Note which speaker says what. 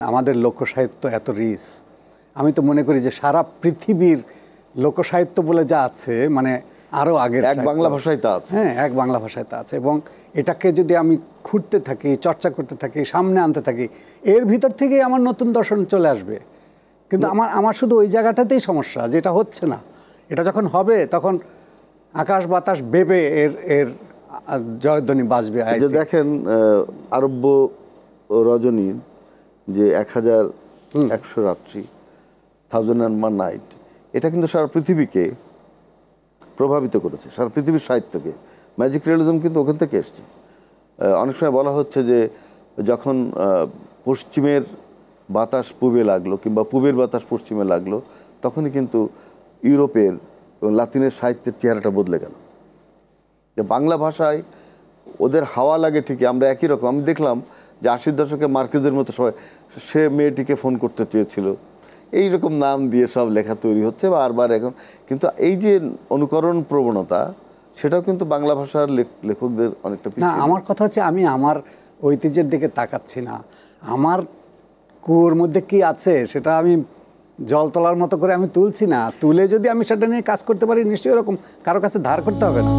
Speaker 1: আমাদের লোকসাহিত্য এত রিচ, আমি তো মনে করি যে সারা পৃথিবীর লোকসাহিত্য বলে যা আছে, মানে আরও আগের
Speaker 2: এক বাংলা ভাষায় তা আছে।
Speaker 1: হ্যাঁ, এক বাংলা ভাষায় তা আছে। এবং এটাকে যদি আমি খুঁড়তে থাকি, চর্চা করতে থাকি, সামনে আনতে থাকি, এর ভিতর থেকেই আমার নতুন দর্শন চলে আসবে। কিন্তু আমার শুধু ওই জায়গাটাতেই সমস্যা, যেটা হচ্ছে না। এটা যখন হবে তখন আকাশ বাতাস বেবে এর জয়ধ্বনি বাজবে।
Speaker 2: যে দেখেন আরব্য রজনীর যে 1100 রাত্রি, 1001 নাইট, এটা কিন্তু সারা পৃথিবীকে প্রভাবিত করেছে, সারা পৃথিবীর সাহিত্যকে। ম্যাজিক রিয়েলিজম কিন্তু ওখান থেকে এসছে। অনেক সময় বলা হচ্ছে যে যখন পশ্চিমের বাতাস পূবে লাগলো কিংবা পূবের বাতাস পশ্চিমে লাগলো, তখনই কিন্তু ইউরোপের এবং লাতিনের সাহিত্যের চেহারাটা বদলে গেল। যে বাংলা ভাষায় ওদের হাওয়া লাগে ঠিকই, আমরা একই রকম। আমি দেখলাম যে 80-র দশকে মার্কেজের মতো সবাই, সে মেয়েটিকে ফোন করতে চেয়েছিল, এইরকম নাম দিয়ে সব লেখা তৈরি হচ্ছে বারবার এখন। কিন্তু এই যে অনুকরণ প্রবণতা, সেটাও কিন্তু বাংলা ভাষার লেখকদের অনেকটা
Speaker 1: না। আমার কথা হচ্ছে, আমি আমার ঐতিহ্যের দিকে তাকাচ্ছি না। আমার কুয়োর মধ্যে কি আছে সেটা আমি জল তোলার মতো করে আমি তুলছি না। তুলে যদি আমি সেটা নিয়ে কাজ করতে পারি, নিশ্চয়ই এরকম কারো কাছে ধার করতে হবে না।